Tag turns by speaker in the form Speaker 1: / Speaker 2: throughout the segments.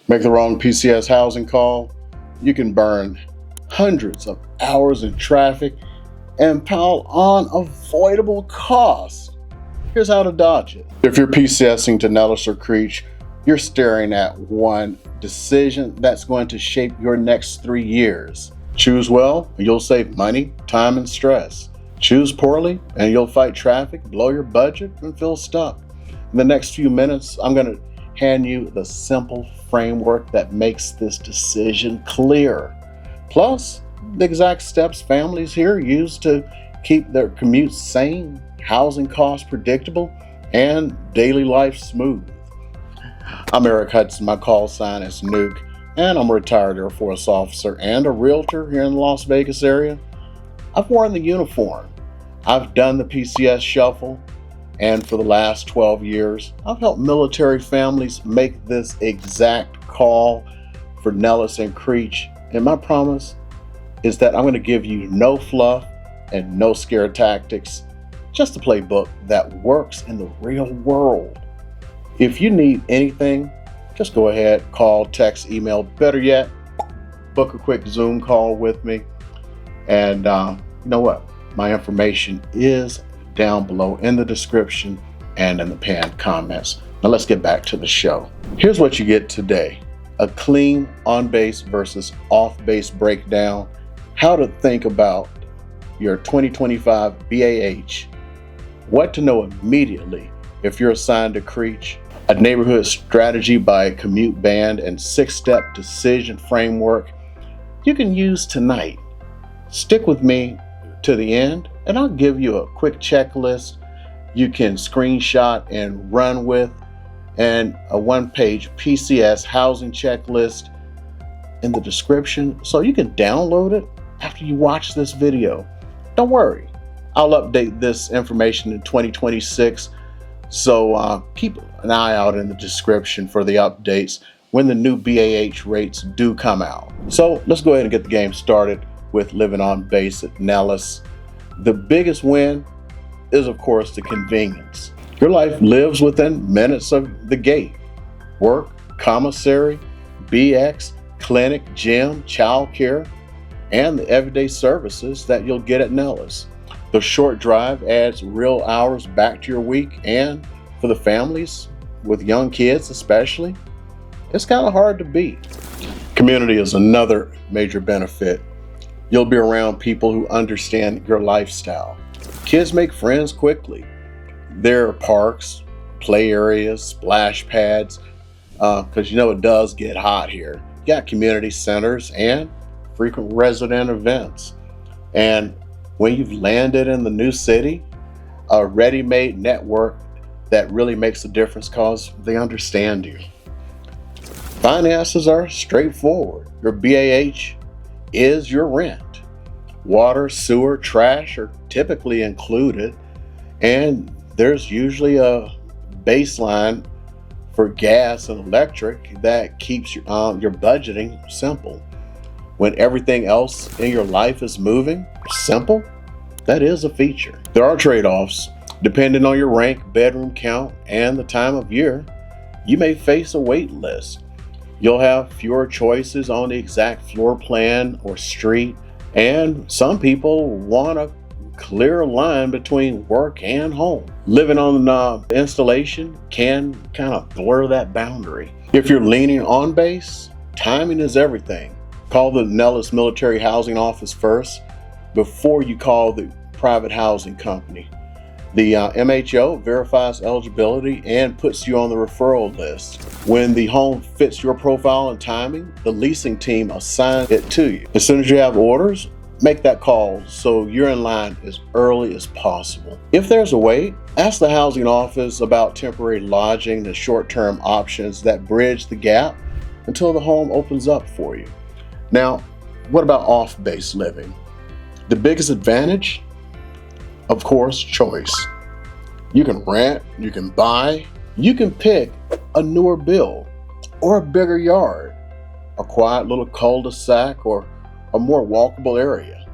Speaker 1: Make the wrong PCS housing call, you can burn hundreds of hours in traffic and pile on avoidable costs. Here's how to dodge it. If you're PCSing to Nellis or Creech, you're staring at one decision that's going to shape your next 3 years. Choose well, and you'll save money, time, and stress. Choose poorly, and you'll fight traffic, blow your budget, and feel stuck. In the next few minutes, I'm going to hand you the simple framework that makes this decision clear. Plus, the exact steps families here use to keep their commutes sane, housing costs predictable, and daily life smooth. I'm Eric Hudson. My call sign is Nuke, and I'm a retired Air Force officer and a realtor here in the Las Vegas area. I've worn the uniform. I've done the PCS shuffle, and for the last 12 years, I've helped military families make this exact call for Nellis and Creech. And my promise is that I'm going to give you no fluff and no scare tactics, just a playbook that works in the real world. If you need anything, just go ahead, call, text, email, better yet, book a quick Zoom call with me. And you know what? My information is down below in the description and in the pinned comments. Now let's get back to the show. Here's what you get today: a clean on-base versus off-base breakdown, how to think about your 2025 BAH, what to know immediately if you're assigned to Creech, a neighborhood strategy by commute band, and 6-step decision framework you can use tonight. Stick with me to the end, and I'll give you a quick checklist you can screenshot and run with, and a one-page PCS housing checklist in the description so you can download it after you watch this video. Don't worry, I'll update this information in 2026, so keep an eye out in the description for the updates when the new BAH rates do come out. So let's go ahead and get the game started with living on base at Nellis. The biggest win is, of course, the convenience. Your life lives within minutes of the gate. Work, commissary, BX, clinic, gym, childcare, and the everyday services that you'll get at Nellis. The short drive adds real hours back to your week, and for the families with young kids especially, it's kind of hard to beat. Community is another major benefit. You'll be around people who understand your lifestyle. Kids make friends quickly. There are parks, play areas, splash pads, because you know it does get hot here. You got community centers and frequent resident events. And when you've landed in the new city, a ready-made network that really makes a difference because they understand you. Finances are straightforward. Your BAH is your rent. Water, sewer, trash are typically included, and there's usually a baseline for gas and electric that keeps your budgeting simple. When everything else in your life is moving simple, that is a feature. There are trade-offs. Depending on your rank, bedroom count, and the time of year, you may face a wait list. You'll have fewer choices on the exact floor plan or street, and some people want a clear line between work and home. Living on the installation can kind of blur that boundary. If you're leaning on base, timing is everything. Call the Nellis Military Housing Office first before you call the private housing company. The MHO verifies eligibility and puts you on the referral list. When the home fits your profile and timing, the leasing team assigns it to you. As soon as you have orders, make that call so you're in line as early as possible. If there's a wait, ask the housing office about temporary lodging and short-term options that bridge the gap until the home opens up for you. Now, what about off-base living? The biggest advantage? Of course, choice. You can rent, you can buy, you can pick a newer build or a bigger yard, a quiet little cul-de-sac or a more walkable area,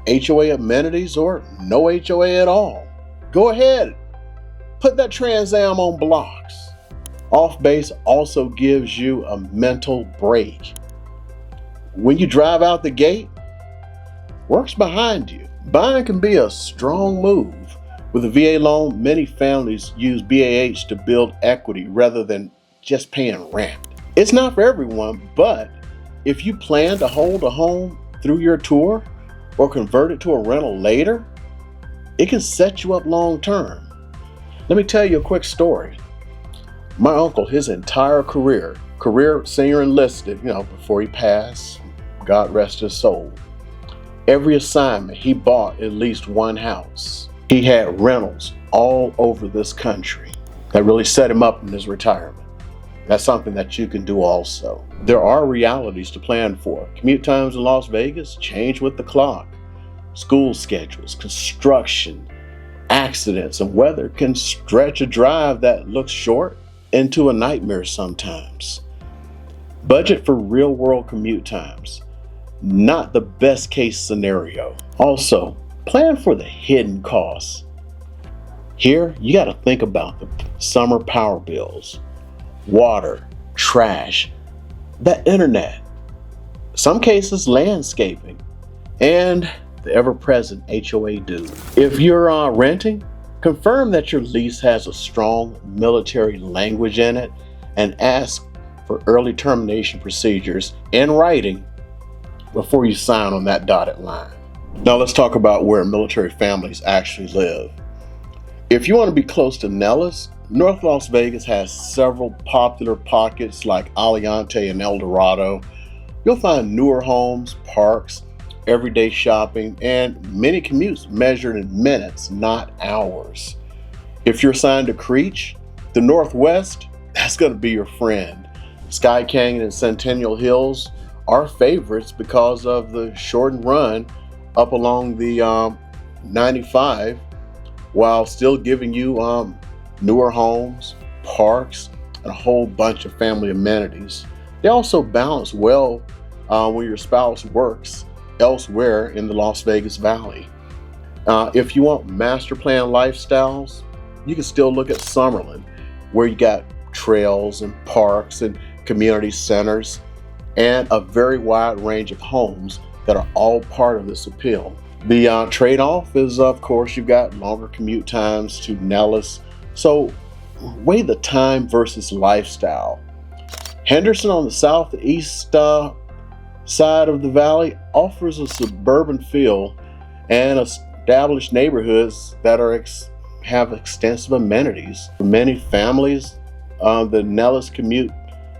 Speaker 1: HOA amenities or no HOA at all. Go ahead, put that Trans Am on blocks. Off base also gives you a mental break. When you drive out the gate, work's behind you. Buying can be a strong move. With a VA loan, many families use BAH to build equity rather than just paying rent. It's not for everyone, but if you plan to hold a home through your tour or convert it to a rental later, it can set you up long term. Let me tell you a quick story. My uncle, his entire career senior enlisted, before he passed, God rest his soul. Every assignment, he bought at least one house. He had rentals all over this country. That really set him up in his retirement. That's something that you can do also. There are realities to plan for. Commute times in Las Vegas change with the clock. School schedules, construction, accidents, and weather can stretch a drive that looks short into a nightmare sometimes. Budget for real-world commute times. Not the best case scenario. Also, plan for the hidden costs. Here, you got to think about the summer power bills, water, trash, the internet, some cases landscaping, and the ever-present HOA due. If you're renting, confirm that your lease has a strong military language in it and ask for early termination procedures in writing before you sign on that dotted line. Now let's talk about where military families actually live. If you want to be close to Nellis, North Las Vegas has several popular pockets like Aliante and El Dorado. You'll find newer homes, parks, everyday shopping, and many commutes measured in minutes, not hours. If you're assigned to Creech, the Northwest, that's going to be your friend. Sky Canyon and Centennial Hills are favorites because of the shortened run up along the 95, while still giving you newer homes, parks, and a whole bunch of family amenities. They also balance well when your spouse works elsewhere in the Las Vegas Valley. If you want master plan lifestyles, you can still look at Summerlin, where you got trails and parks and community centers and a very wide range of homes that are all part of this appeal. The trade-off is, of course, you've got longer commute times to Nellis, so weigh the time versus lifestyle. Henderson on the southeast side of the valley offers a suburban feel and established neighborhoods that have extensive amenities. For many families, the Nellis commute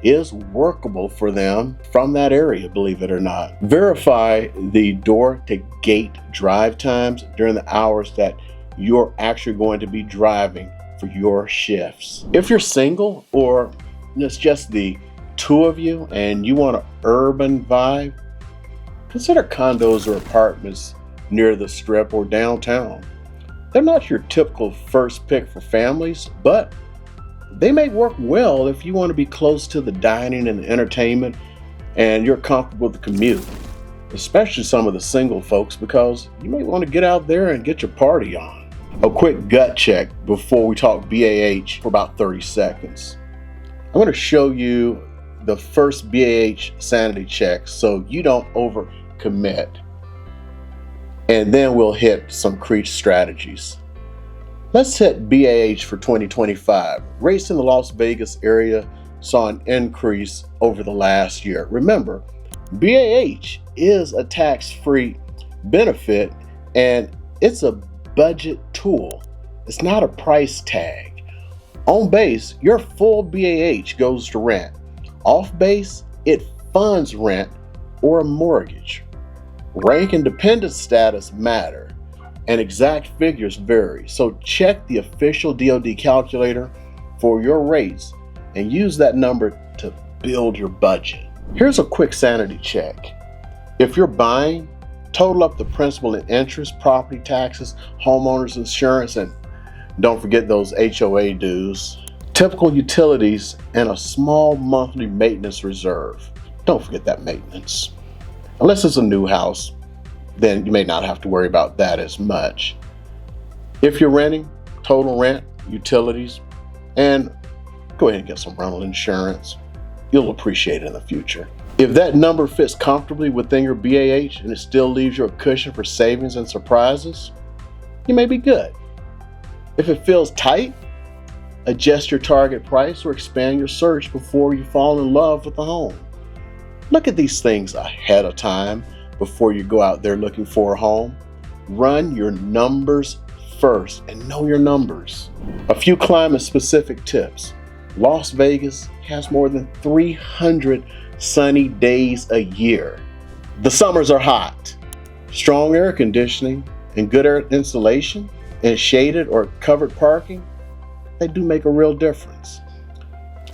Speaker 1: is workable for them from that area, believe it or not. Verify the door-to-gate drive times during the hours that you're actually going to be driving for your shifts. If you're single or it's just the two of you and you want an urban vibe, consider condos or apartments near the Strip or downtown. They're not your typical first pick for families, but they may work well if you want to be close to the dining and the entertainment and you're comfortable with the commute, especially some of the single folks, because you may want to get out there and get your party on. A quick gut check before we talk BAH for about 30 seconds. I'm going to show you the first BAH sanity check so you don't overcommit. And then we'll hit some Creech strategies. Let's hit BAH for 2025. Rates in the Las Vegas area saw an increase over the last year. Remember, BAH is a tax-free benefit and it's a budget tool. It's not a price tag. On base, your full BAH goes to rent. Off base, it funds rent or a mortgage. Rank and dependent status matter, and exact figures vary, so check the official DoD calculator for your rates and use that number to build your budget. Here's a quick sanity check. If you're buying, total up the principal and interest, property taxes, homeowners insurance, and don't forget those HOA dues, typical utilities, and a small monthly maintenance reserve. Don't forget that maintenance. Unless it's a new house, then you may not have to worry about that as much. If you're renting, total rent, utilities, and go ahead and get some rental insurance. You'll appreciate it in the future. If that number fits comfortably within your BAH and it still leaves you a cushion for savings and surprises, you may be good. If it feels tight, adjust your target price or expand your search before you fall in love with the home. Look at these things ahead of time before you go out there looking for a home. Run your numbers first and know your numbers. A few climate-specific tips. Las Vegas has more than 300 sunny days a year. The summers are hot. Strong air conditioning and good air insulation and shaded or covered parking, they do make a real difference.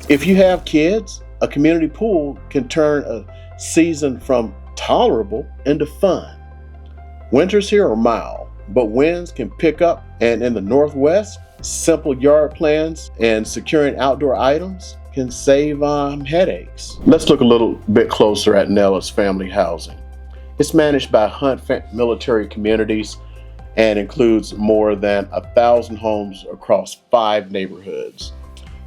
Speaker 1: If you have kids, a community pool can turn a season from tolerable into fun. Winters here are mild, but winds can pick up, and in the Northwest, simple yard plans and securing outdoor items can save headaches. Let's look a little bit closer at Nellis Family Housing. It's managed by Hunt Military Communities and includes more than 1,000 homes across 5 neighborhoods.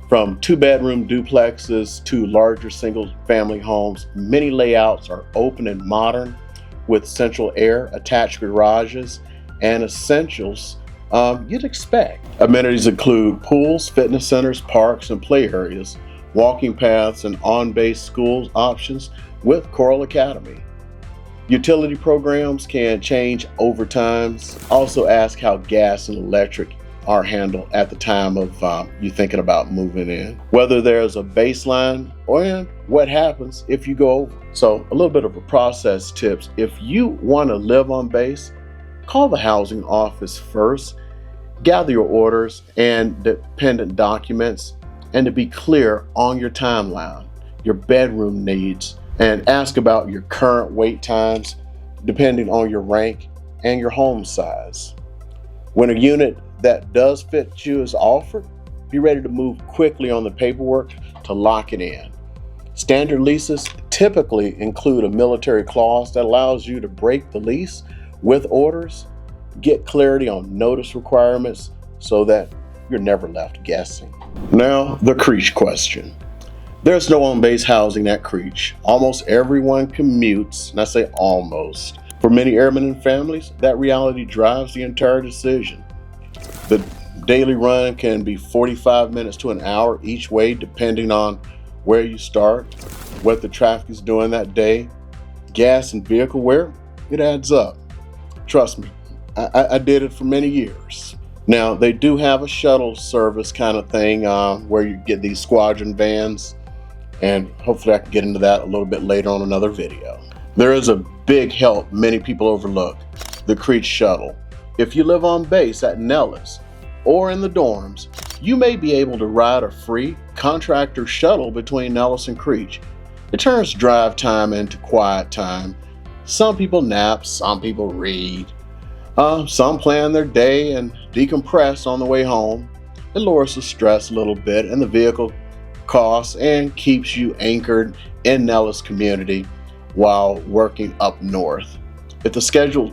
Speaker 1: From 2-bedroom duplexes to larger single-family homes, many layouts are open and modern with central air, attached garages, and essentials you'd expect. Amenities include pools, fitness centers, parks, and play areas, walking paths, and on-base schools options with Coral Academy. Utility programs can change over time. Also ask how gas and electric are handled at the time of you thinking about moving in. Whether there's a baseline or what happens if you go over. So a little bit of a process tips. If you want to live on base, call the housing office first, gather your orders and dependent documents, and to be clear on your timeline, your bedroom needs, and ask about your current wait times depending on your rank and your home size. When a unit that does fit you is offered, be ready to move quickly on the paperwork to lock it in. Standard leases typically include a military clause that allows you to break the lease with orders, get clarity on notice requirements so that you're never left guessing. Now, the Creech question. There's no on-base housing at Creech. Almost everyone commutes, and I say almost. For many airmen and families, that reality drives the entire decision. The daily run can be 45 minutes to an hour each way, depending on where you start, what the traffic is doing that day, gas and vehicle wear. It adds up. Trust me, I did it for many years. Now, they do have a shuttle service kind of thing where you get these squadron vans, and hopefully I can get into that a little bit later on another video. There is a big help many people overlook, the Creech shuttle. If you live on base at Nellis or in the dorms, you may be able to ride a free contractor shuttle between Nellis and Creech. It turns drive time into quiet time. Some people nap, some people read. Some plan their day and decompress on the way home. It lowers the stress a little bit and the vehicle costs and keeps you anchored in Nellis community while working up north. If the schedule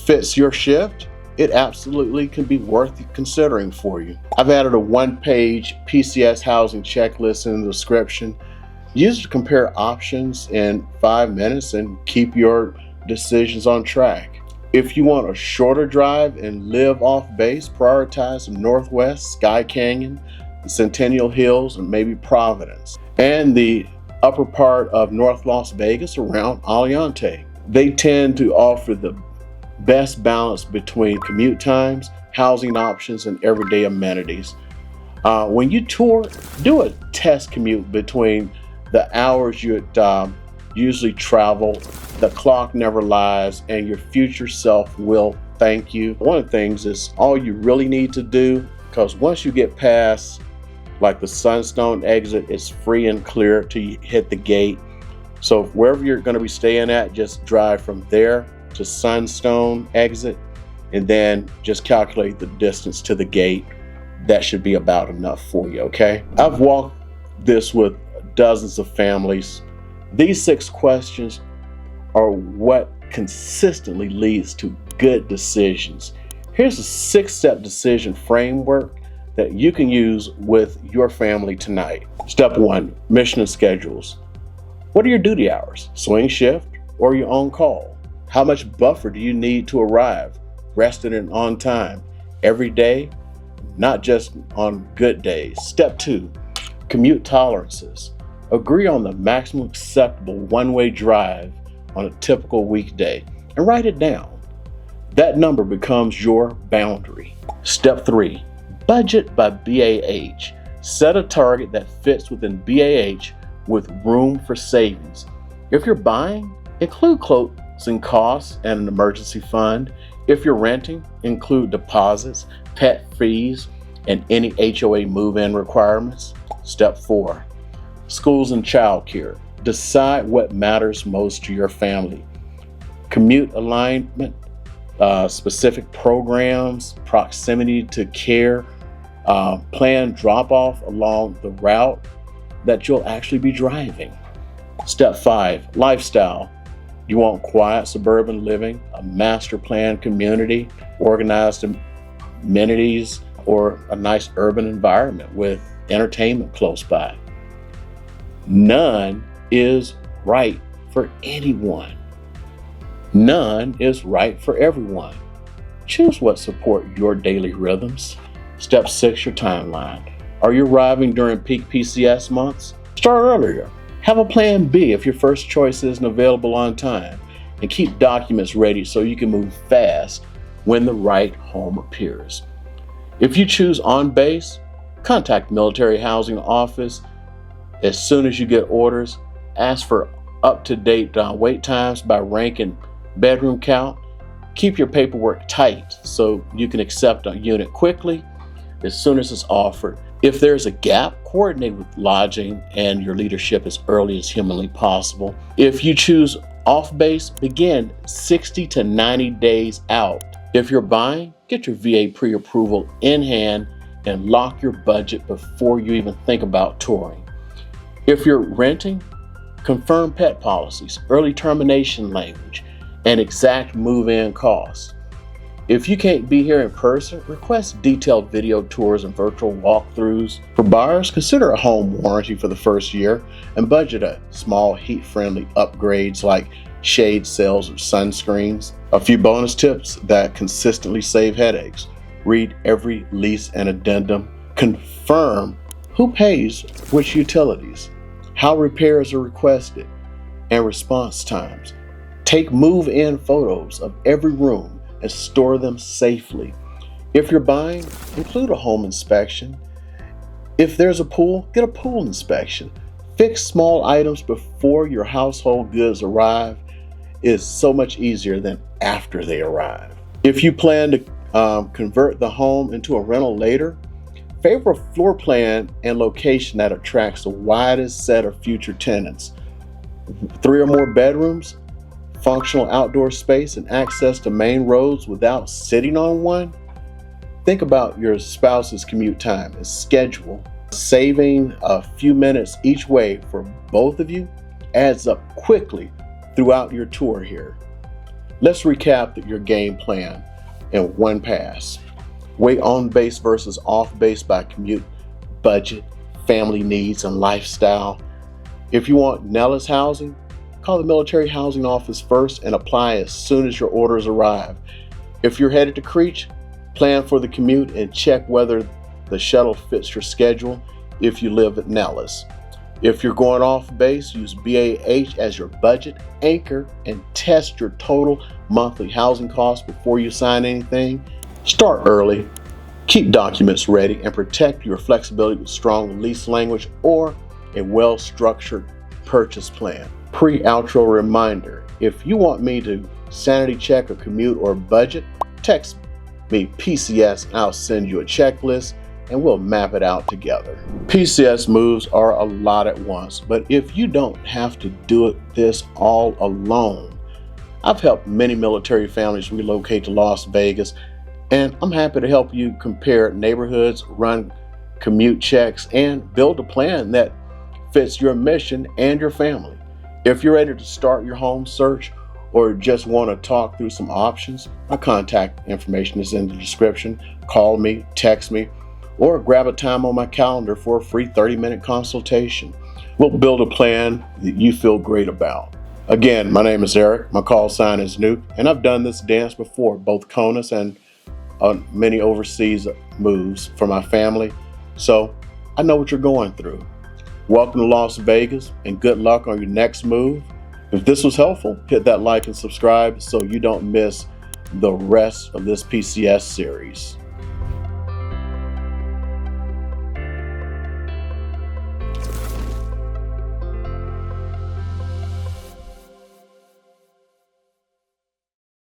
Speaker 1: fits your shift, it absolutely can be worth considering for you. I've added a 1-page PCS housing checklist in the description. Use it to compare options in 5 minutes and keep your decisions on track. If you want a shorter drive and live off base, prioritize the Northwest, Sky Canyon, the Centennial Hills, and maybe Providence, and the upper part of North Las Vegas around Aliante. They tend to offer the best balance between commute times, housing options, and everyday amenities. When you tour, do a test commute between the hours you'd usually travel. The clock never lies, and your future self will thank you. One of the things is all you really need to do, because once you get past like the Sunstone exit, it's free and clear to hit the gate. So wherever you're going to be staying at, just drive from there to Sunstone exit and then just calculate the distance to the gate. That should be about enough for you, okay? I've walked this with dozens of families. These 6 questions are what consistently leads to good decisions. Here's a 6-step decision framework that you can use with your family tonight. Step 1, mission and schedules. What are your duty hours? Swing shift or your on call? How much buffer do you need to arrive, rested and on time, every day, not just on good days? Step 2, commute tolerances. Agree on the maximum acceptable one-way drive on a typical weekday and write it down. That number becomes your boundary. Step 3, budget by BAH. Set a target that fits within BAH with room for savings. If you're buying, include closing costs and an emergency fund. If you're renting, include deposits, pet fees, and any HOA move-in requirements. Step 4, schools and childcare. Decide what matters most to your family. Commute alignment, specific programs, proximity to care, plan drop-off along the route that you'll actually be driving. Step 5, lifestyle. You want quiet suburban living, a master plan community, organized amenities, or a nice urban environment with entertainment close by. None is right for anyone. None is right for everyone. Choose what support your daily rhythms. Step 6, your timeline. Are you arriving during peak PCS months? Start earlier. Have a plan B if your first choice isn't available on time, and keep documents ready so you can move fast when the right home appears. If you choose on base, contact Military Housing Office as soon as you get orders. Ask for up-to-date wait times by rank and bedroom count. Keep your paperwork tight so you can accept a unit quickly as soon as it's offered. If there's a gap, coordinate with lodging and your leadership as early as humanly possible. If you choose off base, begin 60 to 90 days out. If you're buying, get your VA pre-approval in hand and lock your budget before you even think about touring. If you're renting, confirm pet policies, early termination language, and exact move-in costs. If you can't be here in person, request detailed video tours and virtual walkthroughs. For buyers, consider a home warranty for the first year and budget a small heat-friendly upgrades like shade sails or sunscreens. A few bonus tips that consistently save headaches. Read every lease and addendum. Confirm who pays which utilities, how repairs are requested, and response times. Take move-in photos of every room and store them safely. If you're buying, include a home inspection. If there's a pool, get a pool inspection. Fix small items before your household goods arrive is so much easier than after they arrive. If you plan to convert the home into a rental later, favor a floor plan and location that attracts the widest set of future tenants. 3 or more bedrooms, functional outdoor space, and access to main roads without sitting on one. Think about your spouse's commute time and schedule. Saving a few minutes each way for both of you adds up quickly throughout your tour here. Let's recap your game plan in one pass. Weigh on base versus off base by commute, budget, family needs, and lifestyle. If you want Nellis housing, call the Military Housing Office first and apply as soon as your orders arrive. If you're headed to Creech, plan for the commute and check whether the shuttle fits your schedule if you live at Nellis. If you're going off base, use BAH as your budget anchor and test your total monthly housing costs before you sign anything. Start early, keep documents ready, and protect your flexibility with strong lease language or a well-structured purchase plan. Pre-outro reminder: if you want me to sanity check a commute or budget, text me PCS and I'll send you a checklist and we'll map it out together. PCS moves are a lot at once, but if you don't have to do this all alone, I've helped many military families relocate to Las Vegas, and I'm happy to help you compare neighborhoods, run commute checks, and build a plan that fits your mission and your family. If you're ready to start your home search or just want to talk through some options, my contact information is in the description. Call me, text me, or grab a time on my calendar for a free 30-minute consultation. We'll build a plan that you feel great about. Again, my name is Eric, my call sign is Nuke, and I've done this dance before, both CONUS and many overseas moves for my family, so I know what you're going through. Welcome to Las Vegas, and good luck on your next move. If this was helpful, hit that like and subscribe so you don't miss the rest of this PCS series.